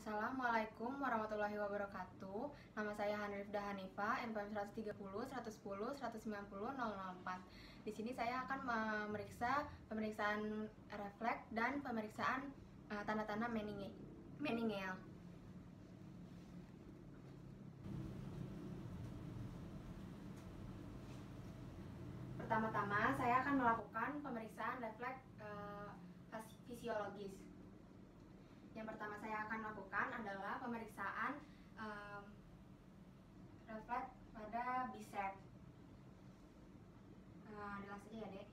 Assalamualaikum warahmatullahi wabarakatuh. Nama saya Hanifdah Hanifa, NPM 130 110 190 004. Di sini saya akan memeriksa pemeriksaan refleks dan pemeriksaan tanda-tanda meningeal. Pertama-tama saya akan melakukan pemeriksaan refleks fisiologis. Yang pertama saya akan lakukan adalah pemeriksaan refleks pada bicep. Jelas saja ya, Dek.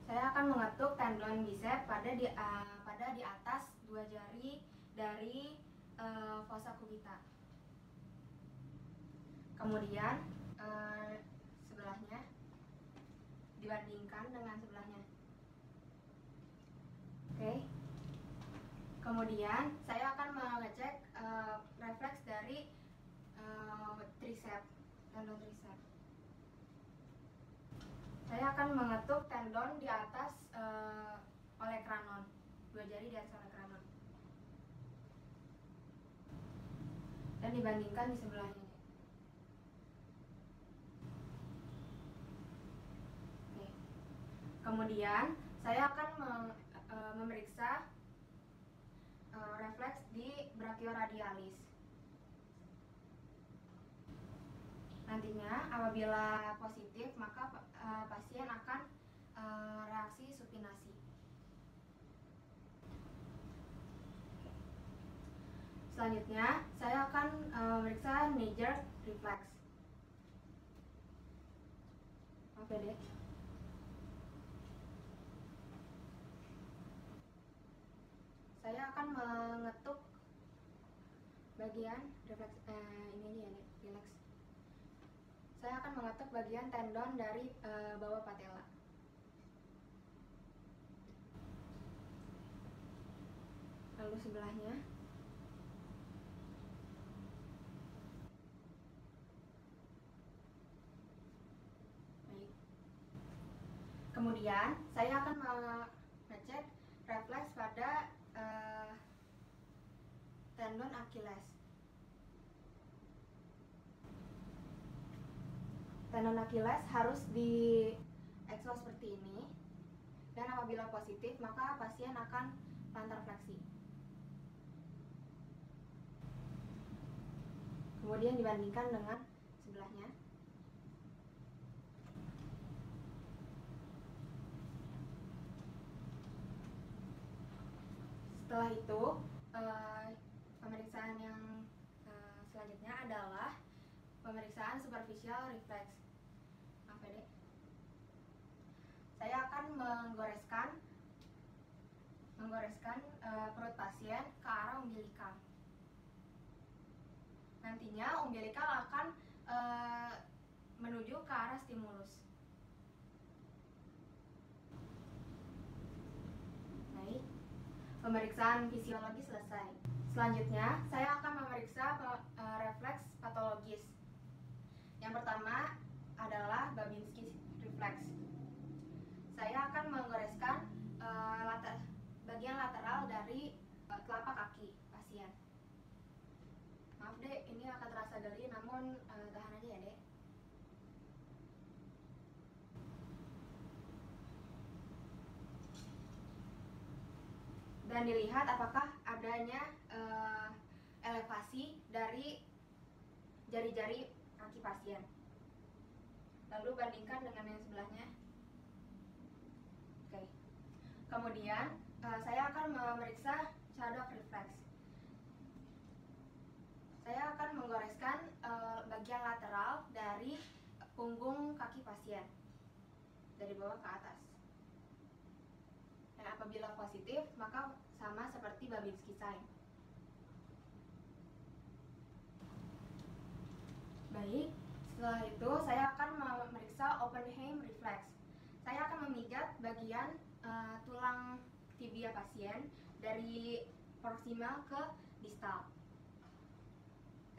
Saya akan mengetuk tendon bicep pada di atas dua jari dari fossa cubita. Kemudian sebelahnya dibandingkan dengan sebelahnya. Oke. Kemudian saya akan mengecek refleks dari tricep, tendon tricep. Saya akan mengetuk tendon di atas olecranon, dua jari di atas olecranon, dan dibandingkan di sebelahnya. Oke. Kemudian saya akan memeriksa refleks di brachioradialis. Nantinya apabila positif maka pasien akan reaksi supinasi. Selanjutnya saya akan memeriksa knee jerk reflex. Oke deh. Saya akan mengetuk bagian refleks ini aja ya, relax. Saya akan mengetuk bagian tendon dari bawah patella. Lalu sebelahnya. Baik. Kemudian saya akan mengecek refleks pada tendon Achilles. Tendon Achilles harus diekspos seperti ini, dan apabila positif maka pasien akan plantar fleksi. Kemudian dibandingkan dengan sebelahnya. Setelah itu, pemeriksaan yang selanjutnya adalah pemeriksaan superficial reflex. APD. Saya akan menggoreskan perut pasien ke arah umbilikal. Nantinya umbilikal akan menuju ke arah stimulus. Baik. Pemeriksaan fisiologi selesai. Selanjutnya, saya akan memeriksa refleks patologis. Yang pertama adalah Babinski reflex. Saya akan menggoreskan bagian lateral dari telapak kaki pasien. Maaf Dek, ini akan terasa geli, namun tahan aja ya Dek. Dan dilihat apakah adanya elevasi dari jari-jari kaki pasien. Lalu bandingkan dengan yang sebelahnya. Oke. Kemudian saya akan memeriksa Chaddock reflex. Saya akan menggoreskan bagian lateral dari punggung kaki pasien dari bawah ke atas. Dan apabila positif, maka sama seperti Babinski sign. Baik, setelah itu saya akan memeriksa Oppenheim reflex. Saya akan memijat bagian tulang tibia pasien dari proksimal ke distal.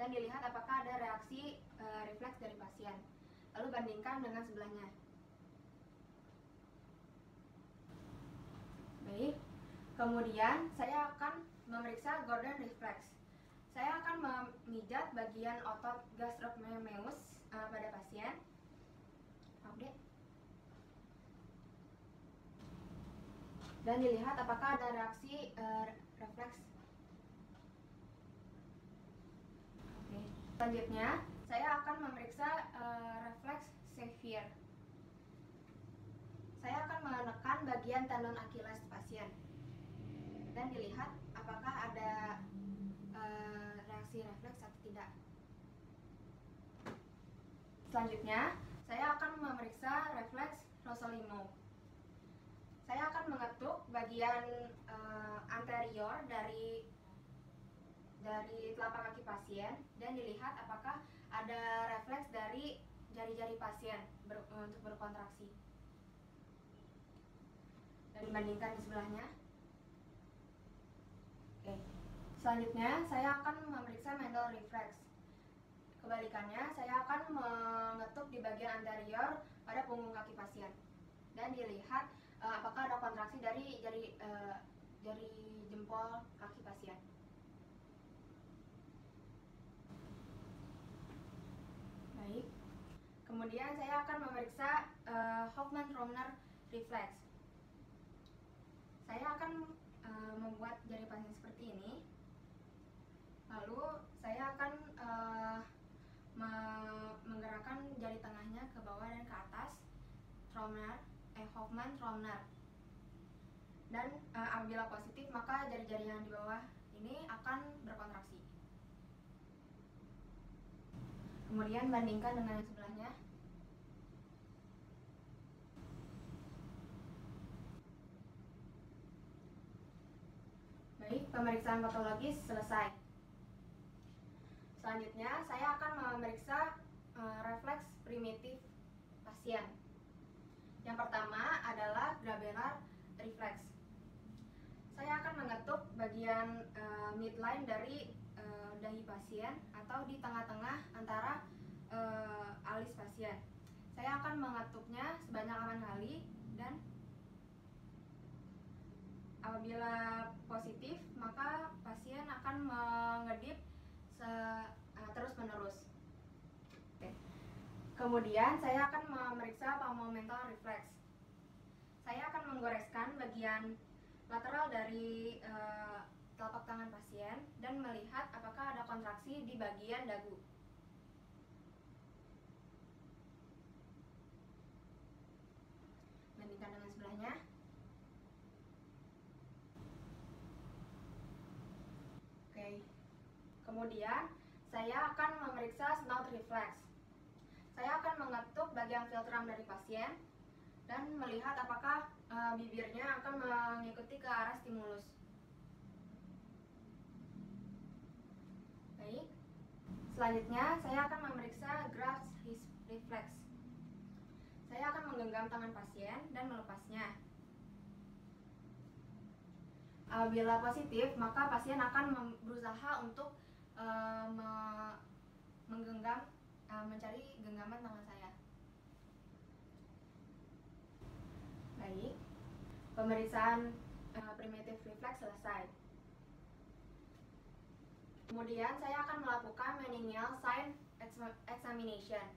Dan dilihat apakah ada reaksi refleks dari pasien. Lalu bandingkan dengan sebelahnya. Baik, Kemudian saya akan memeriksa Gordon reflex. Saya akan memijat bagian otot gastrocnemius pada pasien. Update. Dan dilihat apakah ada reaksi refleks. Oke. Selanjutnya, saya akan memeriksa refleks Xavier. Saya akan menekan bagian tendon Achilles pasien dan dilihat apakah ada reaksi refleks atau tidak. Selanjutnya, saya akan memeriksa refleks Rossolimo. Saya akan mengetuk bagian anterior dari telapak kaki pasien dan dilihat apakah ada refleks dari jari-jari pasien untuk berkontraksi. Dan dibandingkan di sebelahnya. Oke. Selanjutnya, saya akan memeriksa Mendel reflex. Kebalikannya, saya akan mengetuk di bagian anterior pada punggung kaki pasien dan dilihat apakah ada kontraksi dari jari jempol kaki pasien. Baik. Kemudian saya akan memeriksa Hoffmann-Tromner reflex. Saya akan membuat jari pasien seperti ini. Lalu saya akan menggerakkan jari tengahnya ke bawah dan ke atas, Hoffmann-Tromner. Dan apabila positif, maka jari-jari yang di bawah ini akan berkontraksi. Kemudian bandingkan dengan yang sebelahnya. Baik, pemeriksaan patologis selesai. Selanjutnya, saya akan memeriksa refleks primitif pasien. Yang pertama adalah grabelar reflex. Saya akan mengetuk bagian midline dari dahi pasien atau di tengah-tengah antara alis pasien. Saya akan mengetuknya sebanyak 8 kali dan apabila positif, maka pasien akan mengedip terus-menerus. Kemudian saya akan memeriksa palmomental reflex. Saya akan menggoreskan bagian lateral dari telapak tangan pasien dan melihat apakah ada kontraksi di bagian dagu. Bandingkan dengan sebelahnya. Oke. Kemudian saya akan memeriksa snout reflex. Saya akan mengetuk bagian filtrum dari pasien dan melihat apakah bibirnya akan mengikuti ke arah stimulus. Baik. Selanjutnya, saya akan memeriksa Graf reflex. Saya akan menggenggam tangan pasien dan melepasnya. Apabila positif, maka pasien akan berusaha untuk menggenggam, mencari genggaman tangan saya. Baik, pemeriksaan primitive reflex selesai. Kemudian saya akan melakukan meningeal sign examination.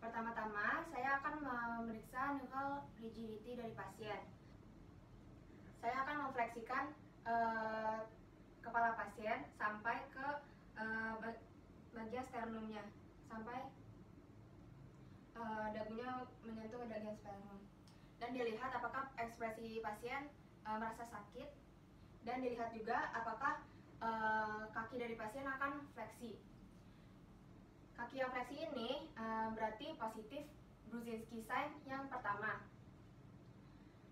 Pertama-tama, saya akan memeriksa knuckle rigidity dari pasien. Saya akan memfleksikan kepala pasien sampai ke bagian sternumnya, sampai dagunya menyentuh ke bagian sternum. Dan dilihat apakah ekspresi pasien merasa sakit, dan dilihat juga apakah kaki dari pasien akan fleksi. Kaki yang fleksi ini berarti positif Brudzinski sign yang pertama.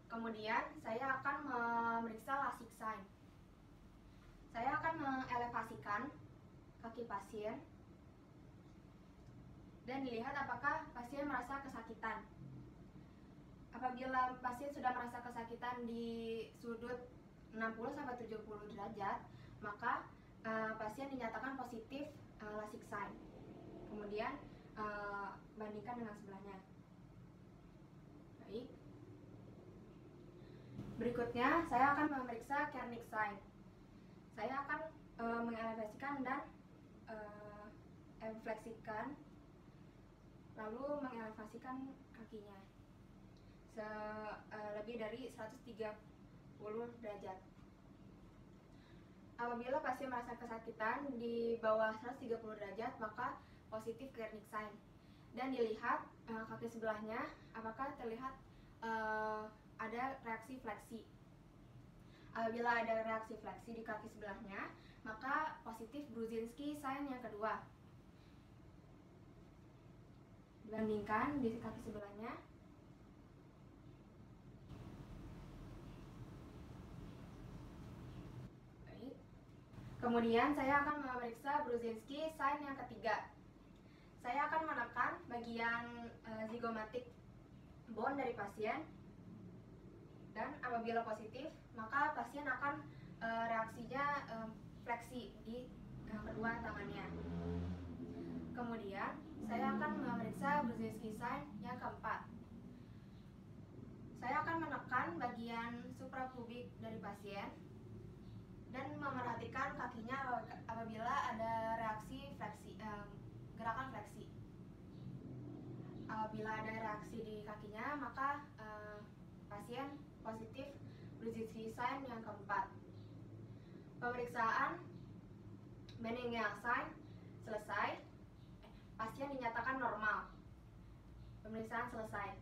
Kemudian saya akan memeriksa Lasik sign. Saya akan mengelevasikan kaki pasien dan dilihat apakah pasien merasa kesakitan. Apabila pasien sudah merasa kesakitan di sudut 60-70 derajat, maka pasien dinyatakan positif Lasik sign. Kemudian bandingkan dengan sebelahnya. Baik. Berikutnya, saya akan memeriksa Kernig sign. Saya akan mengelevasikan dan fleksikan, lalu mengelevasikan kakinya lebih dari 130 derajat. Apabila pasien merasa kesakitan di bawah 130 derajat, maka positif Kernig sign. Dan dilihat kaki sebelahnya apakah terlihat ada reaksi fleksi. Apabila ada reaksi fleksi di kaki sebelahnya, maka positif Brudzinski sign yang kedua. Dibandingkan di kaki sebelahnya. Baik. Kemudian saya akan memeriksa Brudzinski sign yang ketiga. Saya akan menekan bagian zygomatic bone dari pasien, dan apabila positif, maka pasien akan reaksinya fleksi di kedua tangannya. Kemudian saya akan memeriksa Brudzinski sign yang keempat. Saya akan menekan bagian suprapubik dari pasien dan memerhatikan kakinya apabila ada reaksi fleksi, gerakan fleksi. Apabila ada reaksi di kakinya, maka pasien positif Brudzinski sign yang keempat. Pemeriksaan Benningham sign selesai. Pasien dinyatakan normal. Pemeriksaan selesai.